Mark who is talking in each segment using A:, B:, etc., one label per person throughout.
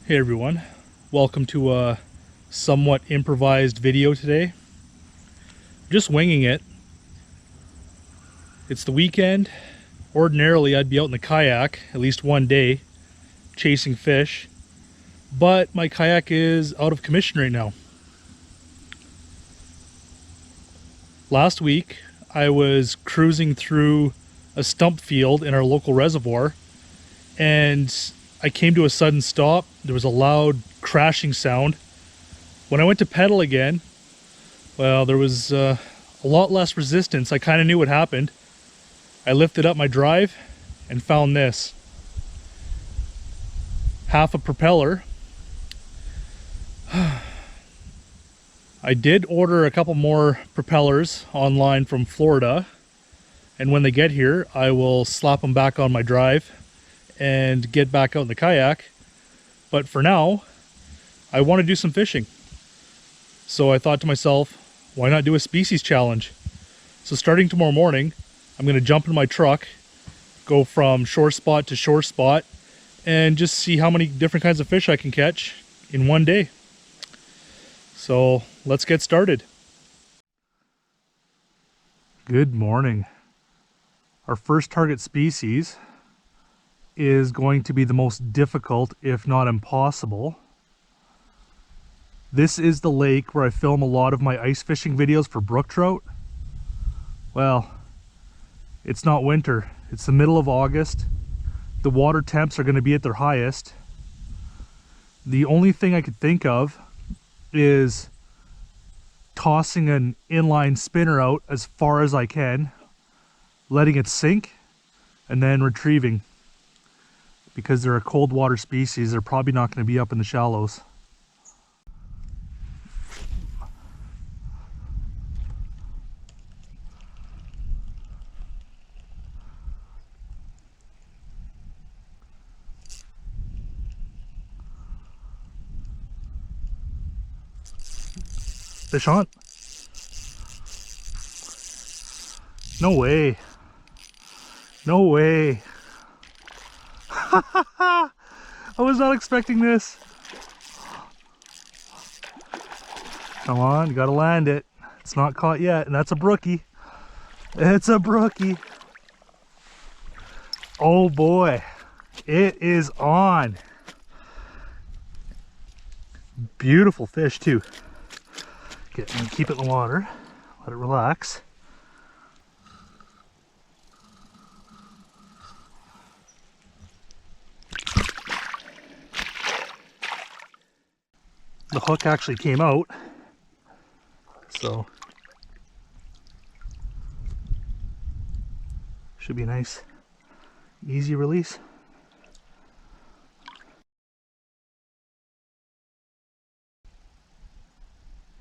A: Hey everyone, welcome to a somewhat improvised video today. Just winging it. It's the weekend. Ordinarily I'd be out in the kayak at least one day chasing fish, but my kayak is out of commission right now. Last week I was cruising through a stump field in our local reservoir and I came to a sudden stop. There was a loud crashing sound. When I went to pedal again, well, there was a lot less resistance. I kind of knew what happened. I lifted up my drive and found this. Half a propeller. I did order a couple more propellers online from Florida, and when they get here, I will slap them back on my drive and get back out in the kayak. But for now, I want to do some fishing. So I thought to myself, why not do a species challenge? So starting tomorrow morning, I'm going to jump in my truck, go from shore spot to shore spot, and just see how many different kinds of fish I can catch in one day. So let's get started. Good morning. Our first target species is going to be the most difficult, if not impossible. This is the lake where I film a lot of my ice fishing videos for brook trout. Well, it's not winter. It's the middle of August. The water temps are going to be at their highest. The only thing I could think of is tossing an inline spinner out as far as I can, letting it sink, and then retrieving. Because they're a cold water species, they're probably not going to be up in the shallows. Fish on. No way. No way. I was not expecting this. Come on, you gotta land it. It's not caught yet, and that's a brookie. It's a brookie. Oh boy, it is on. Beautiful fish too. Keep it in the water, let it relax. The hook actually came out, so should be a nice, easy release.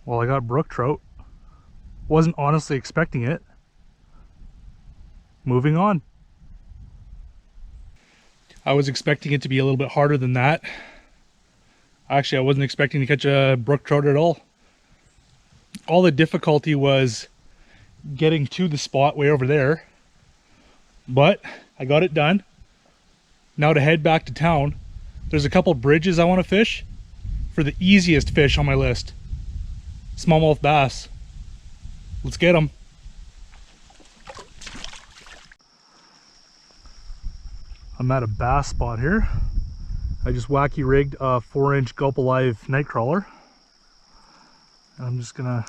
A: Well, I got brook trout. Wasn't honestly expecting it. Moving on. I was expecting it to be a little bit harder than that. Actually, I wasn't expecting to catch a brook trout at all. All the difficulty was getting to the spot way over there. But I got it done. Now to head back to town, there's a couple bridges I want to fish for the easiest fish on my list. Smallmouth bass. Let's get them. I'm at a bass spot here. I just wacky rigged a 4-inch Gulp Alive night crawler. I'm just gonna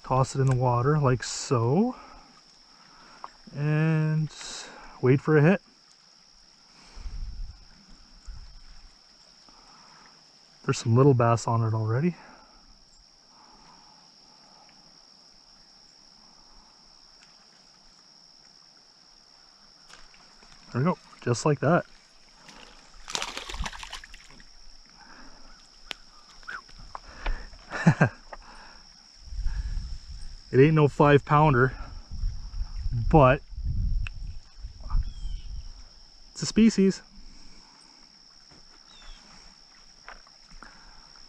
A: toss it in the water like so and wait for a hit. There's some little bass on it already. There we go, just like that. It ain't no 5-pounder, but it's a species.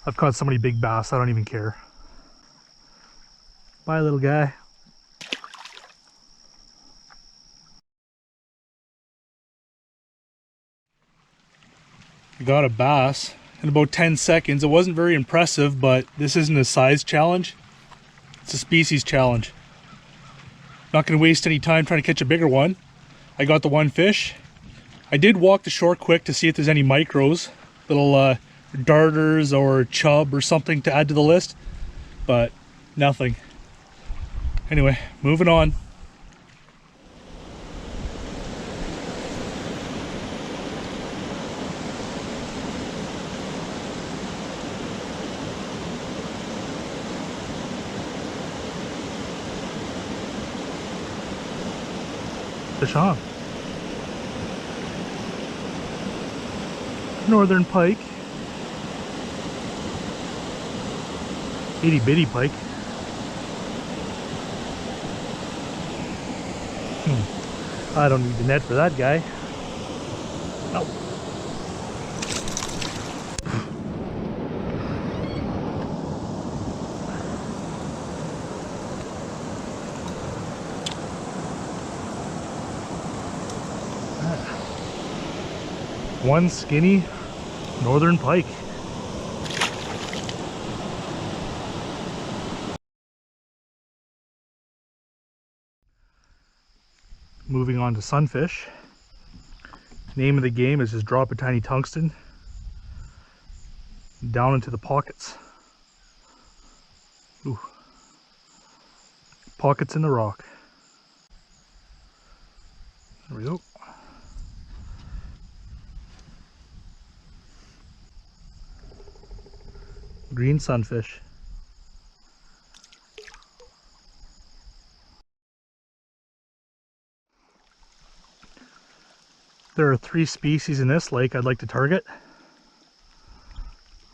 A: I've caught so many big bass, I don't even care. Bye, little guy. Got a bass in about 10 seconds. It wasn't very impressive, but this isn't a size challenge. It's a species challenge. Not going to waste any time trying to catch a bigger one. I got the one fish. I did walk the shore quick to see if there's any micros, little darters or chub or something to add to the list, but nothing. Anyway, moving on. Fish on. Northern pike. Itty bitty pike. I don't need the net for that guy. Oh. One skinny northern pike. Moving on to sunfish. Name of the game is just drop a tiny tungsten down into the pockets. Ooh. Pockets in the rock. There we go. Green sunfish. There are 3 species in this lake I'd like to target.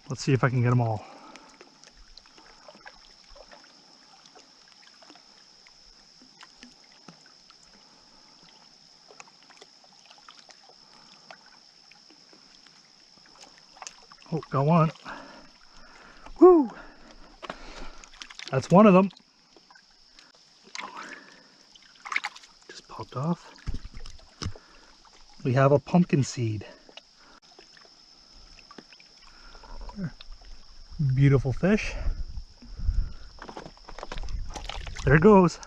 A: Let's see if I can get them all. Oh, got one. Woo! That's one of them. Just popped off. We have a pumpkin seed. Beautiful fish. There it goes.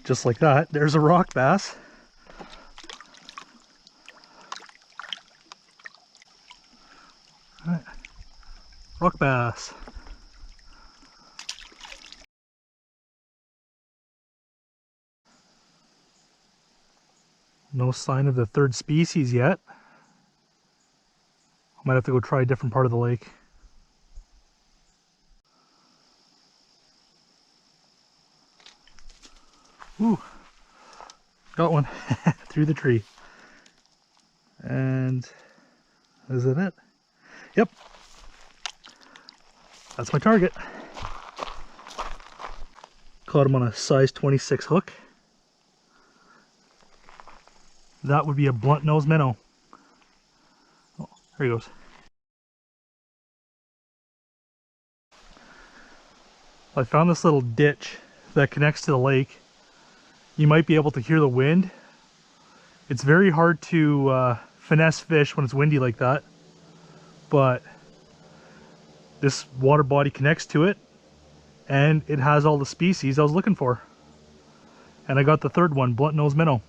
A: Just like that, there's a rock bass. All right. Rock bass. No sign of the third species yet. I might have to go try a different part of the lake. Ooh, got one through the tree. And is that it? Yep. That's my target. Caught him on a size 26 hook. That would be a blunt nose minnow. Oh, there he goes. I found this little ditch that connects to the lake. You might be able to hear the wind. It's very hard to finesse fish when it's windy like that, but this water body connects to it and it has all the species I was looking for. And I got the third one, blunt nose minnow.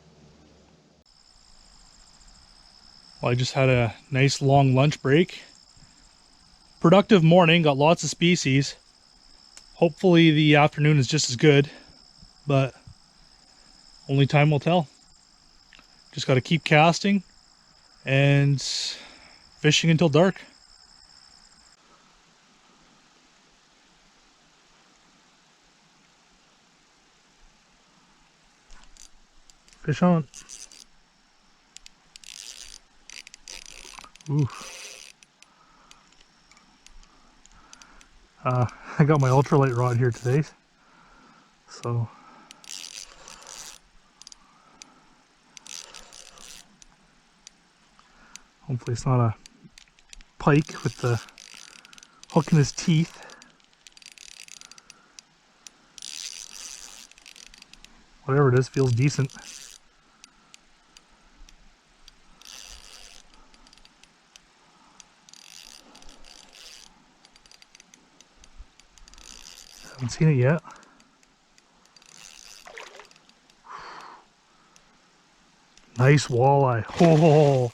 A: Well, I just had a nice long lunch break. Productive morning, got lots of species. Hopefully the afternoon is just as good, but only time will tell. Just got to keep casting and fishing until dark. Fish on. Ooh. I got my ultralight rod here today, so hopefully it's not a pike with the hook in his teeth. Whatever it is, feels decent. Haven't seen it yet. Nice walleye. Oh,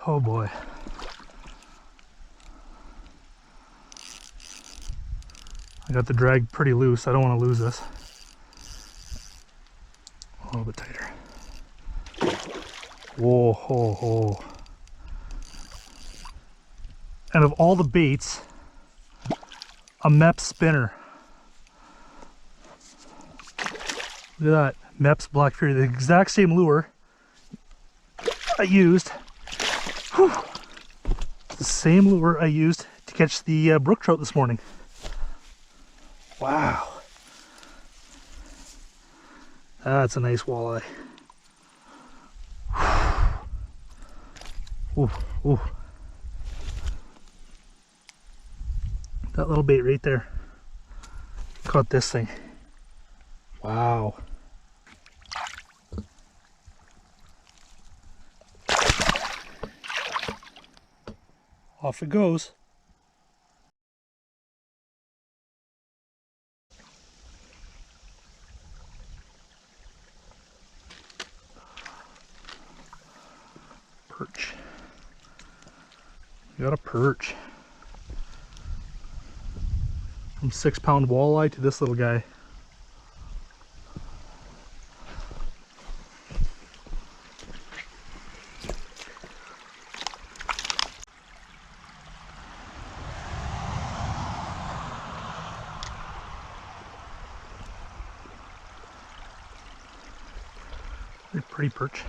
A: oh boy. I got the drag pretty loose. I don't want to lose this. A little bit tighter. Whoa, ho, ho. And of all the baits, a Mepps spinner. Look at that. Mepps Black Fury, the exact same lure I used. Whew. The same lure I used to catch the brook trout this morning. Wow. That's a nice walleye. Ooh, ooh. That little bait right there caught this thing. Wow. Off it goes. Perch. We got a perch. From 6-pound walleye to this little guy. Very pretty perch.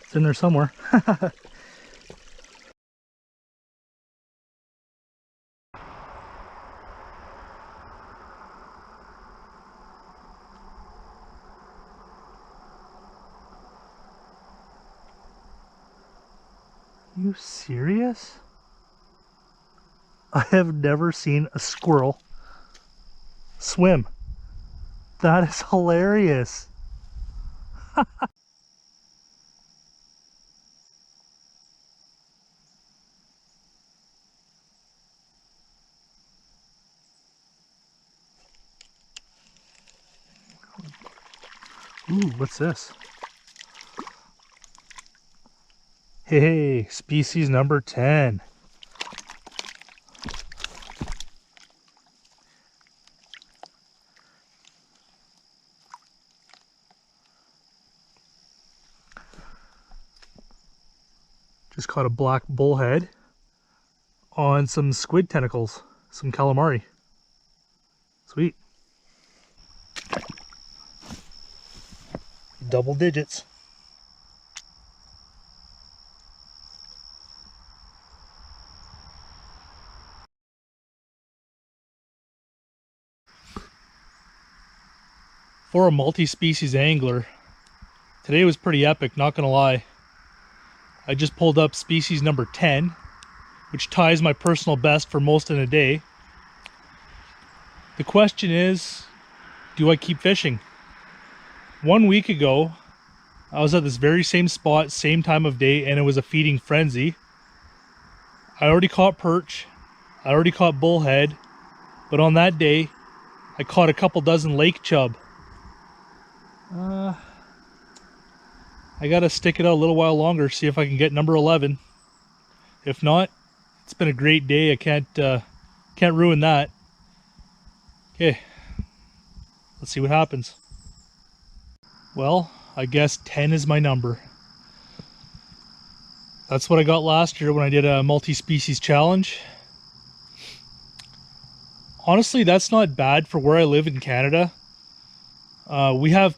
A: It's in there somewhere. You serious? I have never seen a squirrel swim. That is hilarious. Ooh, what's this? Hey, species number 10. Just caught a black bullhead on some squid tentacles, some calamari. Sweet. Double digits. For a multi-species angler, today was pretty epic, not gonna lie. I just pulled up species number 10, which ties my personal best for most in a day. The question is, do I keep fishing? 1 week ago, I was at this very same spot, same time of day, and it was a feeding frenzy. I already caught perch, I already caught bullhead, but on that day, I caught a couple dozen lake chub. I gotta stick it out a little while longer, see if I can get number 11. If not, it's been a great day. I can't ruin that. Okay, let's see what happens. Well, I guess 10 is my number. That's what I got last year when I did a multi-species challenge. Honestly, that's not bad for where I live in Canada. We have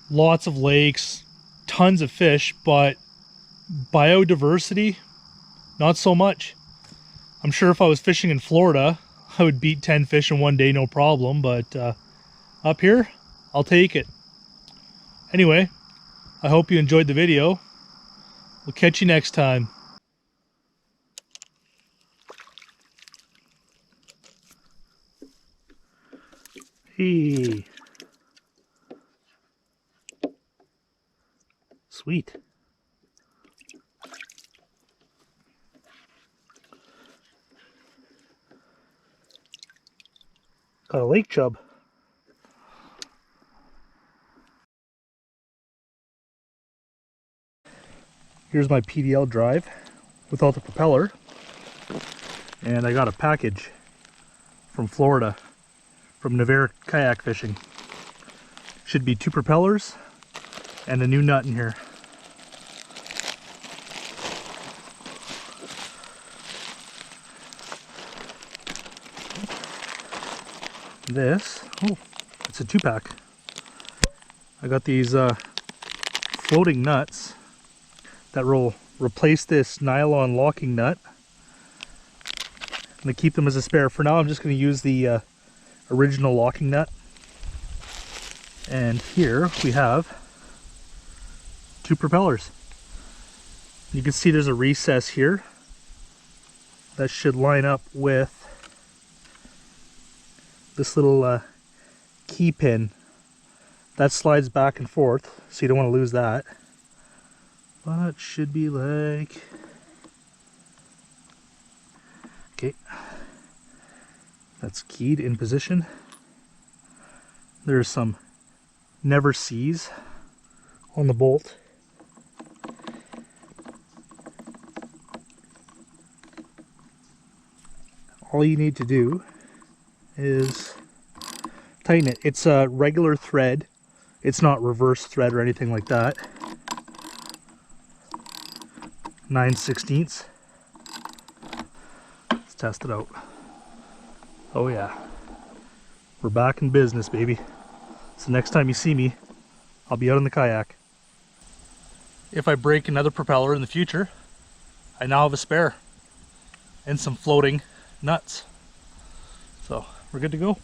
A: lots of lakes, tons of fish, but biodiversity, not so much. I'm sure if I was fishing in Florida, I would beat 10 fish in one day, no problem, but up here, I'll take it. Anyway, I hope you enjoyed the video. We'll catch you next time. Hey. Sweet. Got a lake chub. Here's my PDL drive without the propeller. And I got a package from Florida, from Navarre Kayak Fishing. Should be 2 propellers and a new nut in here. This, oh, it's a 2-pack. I got these floating nuts that will replace this nylon locking nut. I'm going to keep them as a spare. For now, I'm just going to use the original locking nut. And here we have 2 propellers. You can see there's a recess here that should line up with this little key pin that slides back and forth, so you don't want to lose that. But it should be like, okay, that's keyed in position. There's some never sees on the bolt. All you need to do is tighten it. It's a regular thread. It's not reverse thread or anything like that. 9/16. Let's test it out. Oh yeah. We're back in business, baby. So next time you see me, I'll be out in the kayak. If I break another propeller in the future, I now have a spare and some floating nuts. So we're good to go.